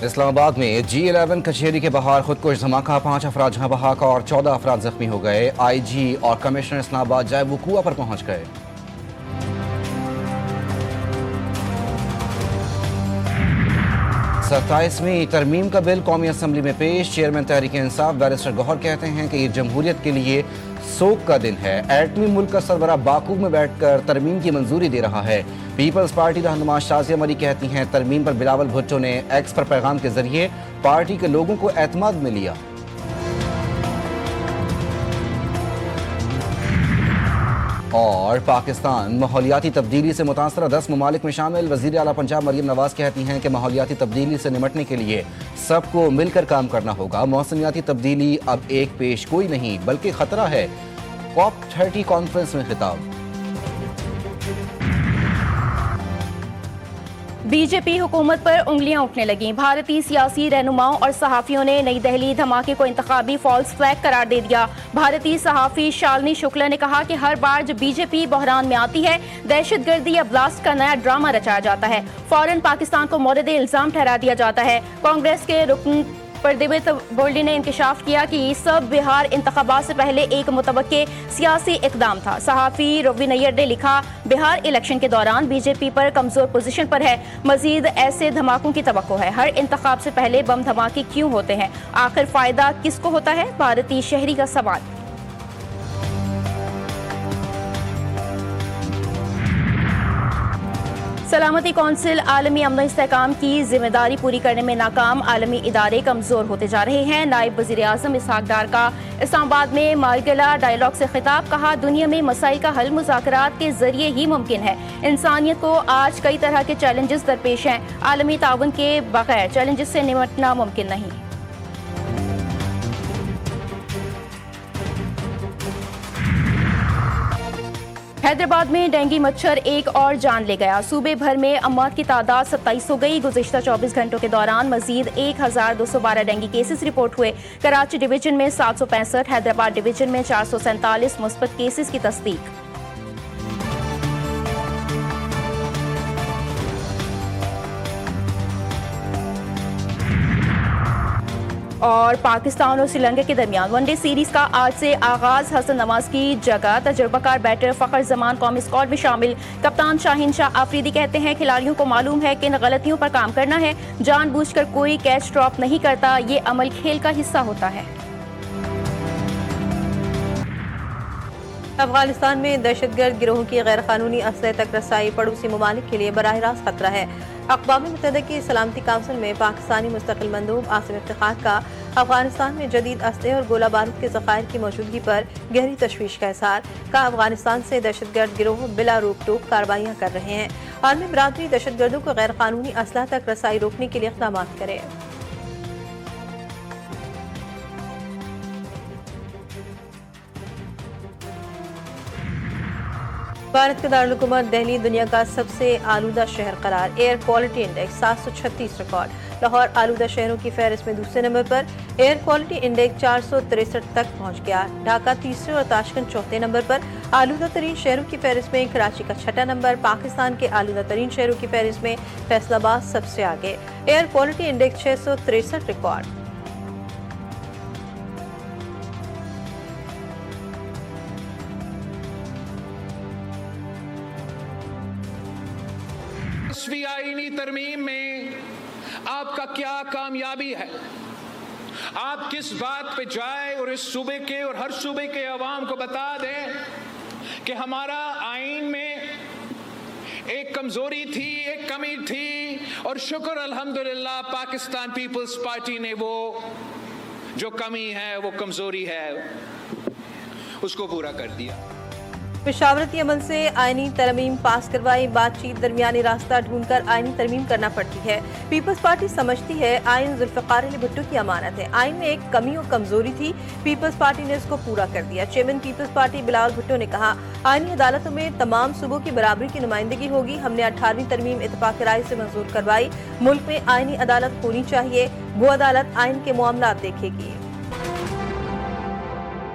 اسلام آباد میں G11 کچہری کے باہر خودکش دھماکہ، 5 افراد جہاں بحق اور 14 افراد زخمی ہو گئے۔ IG اور کمشنر اسلام آباد جائے وقوع پر پہنچ گئے۔ 27ویں ترمیم کا بل قومی اسمبلی میں پیش۔ چیئرمین تحریک انصاف بیرسٹر گوہر کہتے ہیں کہ یہ جمہوریت کے لیے سوگ کا دن ہے۔ ایٹمی ملک کا سربراہ باکو میں بیٹھ کر ترمیم کی منظوری دے رہا ہے۔ پیپلز پارٹی رہنما شازیہ مری کہتی ہیں ترمیم پر بلاول بھٹو نے ایکس پر پیغام کے ذریعے پارٹی کے لوگوں کو اعتماد میں لیا۔ اور پاکستان ماحولیاتی تبدیلی سے متاثرہ 10 ممالک میں شامل۔ وزیر اعلیٰ پنجاب مریم نواز کہتی ہیں کہ ماحولیاتی تبدیلی سے نمٹنے کے لیے سب کو مل کر کام کرنا ہوگا۔ موسمیاتی تبدیلی اب ایک پیش کوئی نہیں بلکہ خطرہ ہے۔ COP30 کانفرنس میں خطاب۔ بی جے پی حکومت پر انگلیاں اٹھنے لگیں۔ بھارتی سیاسی رہنماؤں اور صحافیوں نے نئی دہلی دھماکے کو انتخابی فالس فلیگ قرار دے دیا۔ بھارتی صحافی شالنی شکلا نے کہا کہ ہر بار جب بی جے پی بحران میں آتی ہے، دہشت گردی یا بلاسٹ کا نیا ڈرامہ رچایا جاتا ہے، فوراً پاکستان کو مورد الزام ٹھہرا دیا جاتا ہے۔ کانگریس کے رکن پردیوت بولڈی نے انکشاف کیا کہ یہ سب بہار انتخابات سے پہلے ایک متوقع سیاسی اقدام تھا۔ صحافی روی نیر نے لکھا، بہار الیکشن کے دوران بی جے پی پر کمزور پوزیشن پر ہے، مزید ایسے دھماکوں کی توقع ہے۔ ہر انتخاب سے پہلے بم دھماکے کیوں ہوتے ہیں؟ آخر فائدہ کس کو ہوتا ہے؟ بھارتی شہری کا سوال۔ سلامتی کونسل عالمی امن و استحکام کی ذمہ داری پوری کرنے میں ناکام، عالمی ادارے کمزور ہوتے جا رہے ہیں۔ نائب وزیر اعظم اسحاق ڈار کا اسلام آباد میں مارگلا ڈائیلاگ سے خطاب، کہا دنیا میں مسائل کا حل مذاکرات کے ذریعے ہی ممکن ہے۔ انسانیت کو آج کئی طرح کے چیلنجز درپیش ہیں، عالمی تعاون کے بغیر چیلنجز سے نمٹنا ممکن نہیں۔ حیدرآباد میں ڈینگی مچھر ایک اور جان لے گیا۔ صوبے بھر میں اموات کی تعداد 27 ہو گئی۔ گزشتہ 24 گھنٹوں کے دوران مزید 1212 ڈینگی کیسز رپورٹ ہوئے۔ کراچی ڈویژن میں 765، حیدرآباد ڈویژن میں 447 مثبت کیسز کی تصدیق۔ اور پاکستان اور سری لنکا کے درمیان ون ڈے سیریز کا آج سے آغاز۔ حسن نواز کی جگہ تجربہ کار بیٹر فخر زمان قومی اسکواڈ میں شامل۔ کپتان شاہین شاہ آفریدی کہتے ہیں کھلاڑیوں کو معلوم ہے کہ ان غلطیوں پر کام کرنا ہے، جان بوجھ کر کوئی کیچ ڈراپ نہیں کرتا، یہ عمل کھیل کا حصہ ہوتا ہے۔ افغانستان میں دہشت گرد گروہوں کی غیر قانونی اسلحے تک رسائی پڑوسی ممالک کے لیے براہ راست خطرہ ہے۔ اقوام متحدہ کی سلامتی کونسل میں پاکستانی مستقل مندوب عاصم افتخار کا افغانستان میں جدید اسلحے اور گولہ بارود کے ذخائر کی موجودگی پر گہری تشویش کا اظہار، کہا افغانستان سے دہشت گرد گروہ بلا روک ٹوک کارروائیاں کر رہے ہیں، عالمی برادری دہشت گردوں کو غیر قانونی اسلحہ تک رسائی روکنے کے لیے اقدامات کرے۔ بھارت کا دارالحکومت دہلی دنیا کا سب سے آلودہ شہر قرار، air quality index 736 record. Lahore آلودہ شہروں کی فہرست میں دوسرے نمبر پر، ایئر کوالٹی انڈیکس 463 تک پہنچ گیا۔ ڈھاکہ تیسرے اور تاشکند چوتھے نمبر پر۔ آلودہ ترین شہروں کی فہرست میں کراچی کا چھٹا نمبر۔ پاکستان کے آلودہ ترین شہروں کی فہرست میں فیصل آباد سب سے آگے، ایئر کوالٹی انڈیکس 663 ریکارڈ۔ آئینی ترمیم میں آپ کا کیا کامیابی ہے؟ آپ کس بات پہ جائے اور اس صوبے کے اور ہر صوبے کے عوام کو بتا دیں کہ ہمارا آئین میں ایک کمزوری تھی، ایک کمی تھی، اور شکر الحمدللہ پاکستان پیپلز پارٹی نے وہ جو کمی ہے، وہ کمزوری ہے، اس کو پورا کر دیا۔ مشاورتی عمل سے آئینی ترمیم پاس کروائی، بات چیت درمیانی راستہ ڈھونڈ کر آئینی ترمیم کرنا پڑتی ہے۔ پیپلز پارٹی سمجھتی ہے آئین ذوالفقار علی بھٹو کی امانت ہے، آئین میں ایک کمی اور کمزوری تھی، پیپلز پارٹی نے اس کو پورا کر دیا۔ چیئرمین پیپلز پارٹی بلاول بھٹو نے کہا آئینی عدالتوں میں تمام صوبوں کی برابری کی نمائندگی ہوگی، ہم نے 18ویں ترمیم اتفاق رائے سے منظور کروائی، ملک میں آئینی عدالت ہونی چاہیے، وہ عدالت آئین کے معاملات دیکھے گی۔